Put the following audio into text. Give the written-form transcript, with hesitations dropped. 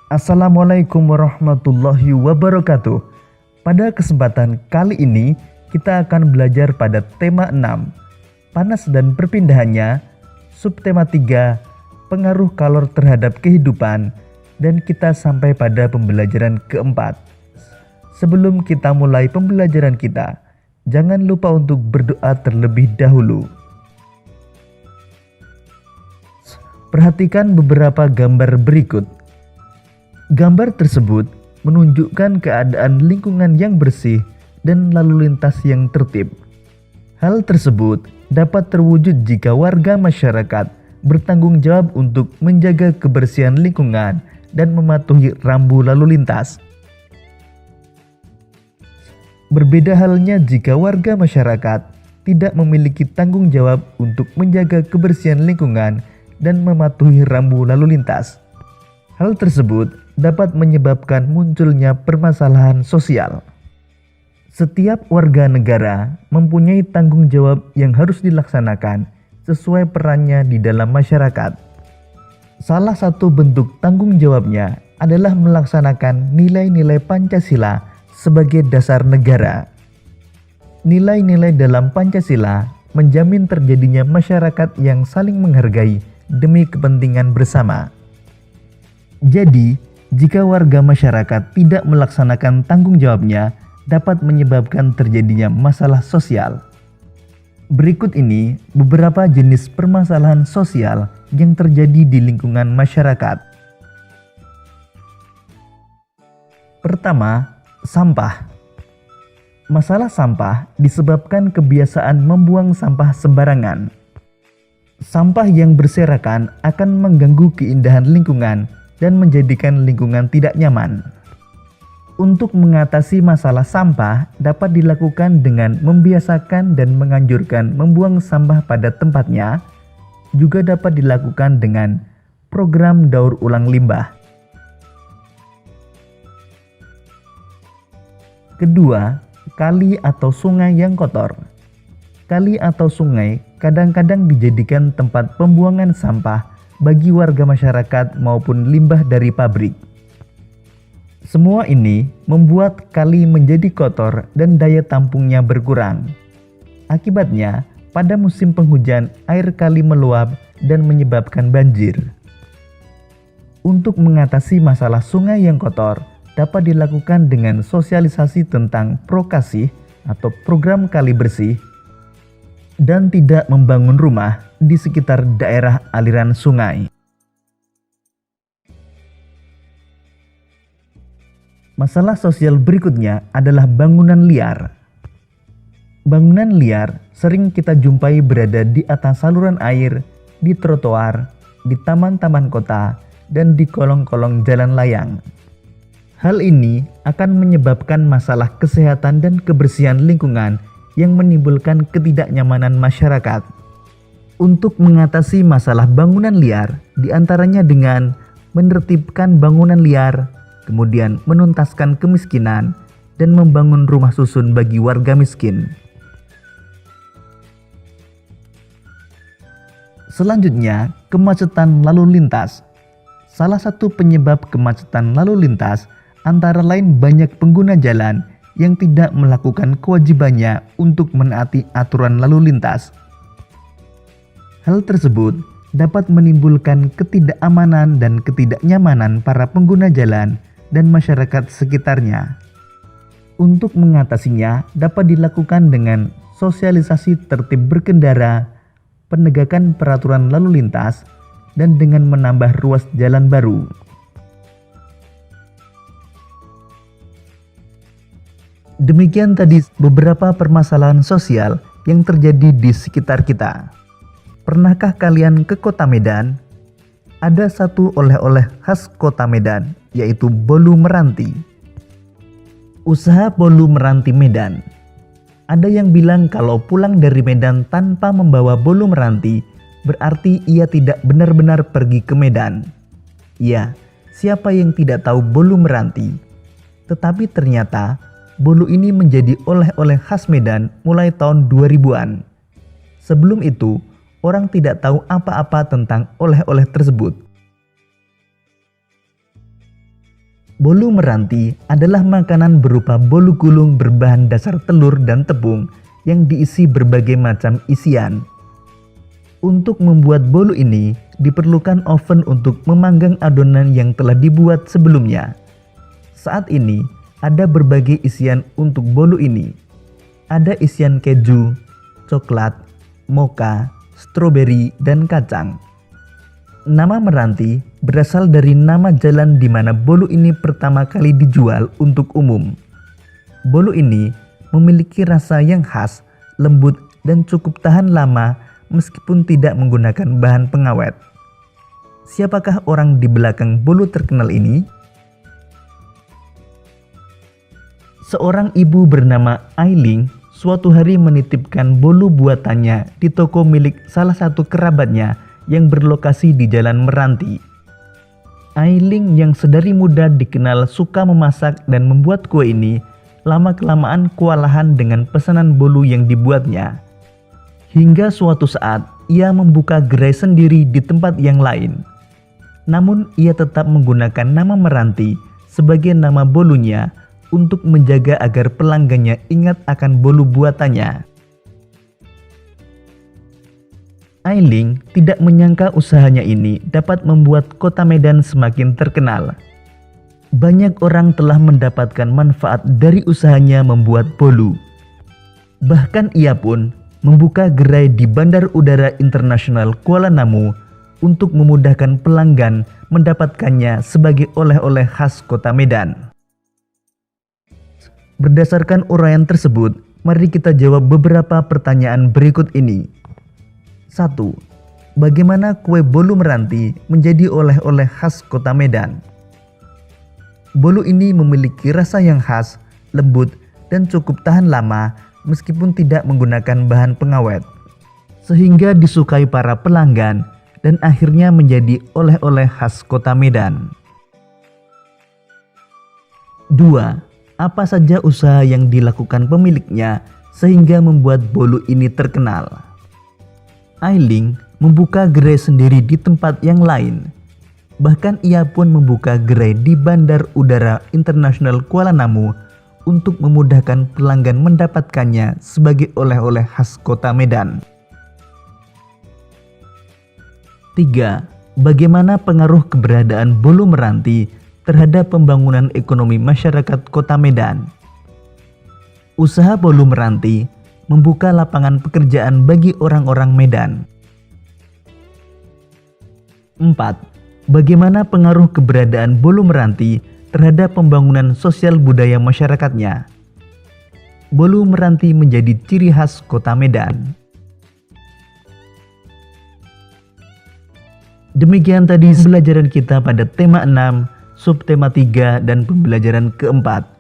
Assalamualaikum warahmatullahi wabarakatuh. Pada kesempatan kali ini kita akan belajar pada tema 6, panas dan perpindahannya, subtema 3, pengaruh kalor terhadap kehidupan, dan kita sampai pada pembelajaran keempat. Sebelum kita mulai pembelajaran kita, jangan lupa untuk berdoa terlebih dahulu. Perhatikan beberapa gambar berikut. Gambar tersebut menunjukkan keadaan lingkungan yang bersih dan lalu lintas yang tertib. Hal tersebut dapat terwujud jika warga masyarakat bertanggung jawab untuk menjaga kebersihan lingkungan dan mematuhi rambu lalu lintas. Berbeda halnya jika warga masyarakat tidak memiliki tanggung jawab untuk menjaga kebersihan lingkungan dan mematuhi rambu lalu lintas. Hal tersebut dapat menyebabkan munculnya permasalahan sosial. Setiap warga negara mempunyai tanggung jawab yang harus dilaksanakan sesuai perannya di dalam masyarakat. Salah satu bentuk tanggung jawabnya adalah melaksanakan nilai-nilai Pancasila sebagai dasar negara. Nilai-nilai dalam Pancasila menjamin terjadinya masyarakat yang saling menghargai demi kepentingan bersama. Jadi, jika warga masyarakat tidak melaksanakan tanggung jawabnya, dapat menyebabkan terjadinya masalah sosial. Berikut ini beberapa jenis permasalahan sosial yang terjadi di lingkungan masyarakat. Pertama, sampah. Masalah sampah disebabkan kebiasaan membuang sampah sembarangan. Sampah yang berserakan akan mengganggu keindahan lingkungan dan menjadikan lingkungan tidak nyaman. Untuk mengatasi masalah sampah dapat dilakukan dengan membiasakan dan menganjurkan membuang sampah pada tempatnya, juga dapat dilakukan dengan program daur ulang limbah. Kedua, kali atau sungai yang kotor. Kali atau sungai kadang-kadang dijadikan tempat pembuangan sampah bagi warga masyarakat maupun limbah dari pabrik. Semua ini membuat kali menjadi kotor dan daya tampungnya berkurang. Akibatnya, pada musim penghujan air kali meluap dan menyebabkan banjir. Untuk mengatasi masalah sungai yang kotor, dapat dilakukan dengan sosialisasi tentang prokasih atau program kali bersih dan tidak membangun rumah di sekitar daerah aliran sungai. Masalah sosial berikutnya adalah bangunan liar. Bangunan liar sering kita jumpai berada di atas saluran air, di trotoar, di taman-taman kota, dan di kolong-kolong jalan layang. Hal ini akan menyebabkan masalah kesehatan dan kebersihan lingkungan yang menimbulkan ketidaknyamanan masyarakat. Untuk mengatasi masalah bangunan liar, diantaranya dengan menertibkan bangunan liar, kemudian menuntaskan kemiskinan, dan membangun rumah susun bagi warga miskin. Selanjutnya, kemacetan lalu lintas. Salah satu penyebab kemacetan lalu lintas antara lain banyak pengguna jalan yang tidak melakukan kewajibannya untuk menaati aturan lalu lintas. Hal tersebut dapat menimbulkan ketidakamanan dan ketidaknyamanan para pengguna jalan dan masyarakat sekitarnya. Untuk mengatasinya dapat dilakukan dengan sosialisasi tertib berkendara, penegakan peraturan lalu lintas, dan dengan menambah ruas jalan baru. Demikian tadi beberapa permasalahan sosial yang terjadi di sekitar kita. Pernahkah kalian ke kota Medan? Ada satu oleh-oleh khas kota Medan, yaitu bolu meranti. Usaha bolu meranti Medan. Ada yang bilang kalau pulang dari Medan tanpa membawa bolu meranti, berarti ia tidak benar-benar pergi ke Medan. Ya, siapa yang tidak tahu bolu meranti? Tetapi ternyata bolu ini menjadi oleh-oleh khas Medan mulai tahun 2000-an. Sebelum itu, orang tidak tahu apa-apa tentang oleh-oleh tersebut. Bolu meranti adalah makanan berupa bolu gulung berbahan dasar telur dan tepung yang diisi berbagai macam isian. Untuk membuat bolu ini diperlukan oven untuk memanggang adonan yang telah dibuat sebelumnya. Saat ini ada berbagai isian untuk bolu ini. Ada isian keju, coklat, mocha, stroberi, dan kacang. Nama meranti berasal dari nama jalan di mana bolu ini pertama kali dijual untuk umum. Bolu ini memiliki rasa yang khas, lembut, dan cukup tahan lama meskipun tidak menggunakan bahan pengawet. Siapakah orang di belakang bolu terkenal ini? Seorang ibu bernama Ailing suatu hari menitipkan bolu buatannya di toko milik salah satu kerabatnya yang berlokasi di Jalan Meranti. Ailing yang sedari muda dikenal suka memasak dan membuat kue ini, lama-kelamaan kewalahan dengan pesanan bolu yang dibuatnya. Hingga suatu saat ia membuka gerai sendiri di tempat yang lain. Namun ia tetap menggunakan nama Meranti sebagai nama bolunya untuk menjaga agar pelanggannya ingat akan bolu buatannya. Ailing tidak menyangka usahanya ini dapat membuat kota Medan semakin terkenal. Banyak orang telah mendapatkan manfaat dari usahanya membuat bolu. Bahkan ia pun membuka gerai di Bandar Udara Internasional Kuala Namu untuk memudahkan pelanggan mendapatkannya sebagai oleh-oleh khas kota Medan. Berdasarkan uraian tersebut, mari kita jawab beberapa pertanyaan berikut ini. 1. Bagaimana kue bolu meranti menjadi oleh-oleh khas kota Medan? Bolu ini memiliki rasa yang khas, lembut, dan cukup tahan lama meskipun tidak menggunakan bahan pengawet, sehingga disukai para pelanggan dan akhirnya menjadi oleh-oleh khas kota Medan. 2. Apa saja usaha yang dilakukan pemiliknya sehingga membuat bolu ini terkenal? Ailing membuka gerai sendiri di tempat yang lain. Bahkan ia pun membuka gerai di Bandar Udara Internasional Kuala Namu untuk memudahkan pelanggan mendapatkannya sebagai oleh-oleh khas kota Medan. 3. Bagaimana pengaruh keberadaan bolu meranti terhadap pembangunan ekonomi masyarakat kota Medan? Usaha bolu meranti membuka lapangan pekerjaan bagi orang-orang Medan. 4. Bagaimana pengaruh keberadaan bolu meranti terhadap pembangunan sosial budaya masyarakatnya? Bolu meranti menjadi ciri khas kota Medan. Demikian tadi pembelajaran kita pada tema 6, subtema 3, dan pembelajaran keempat.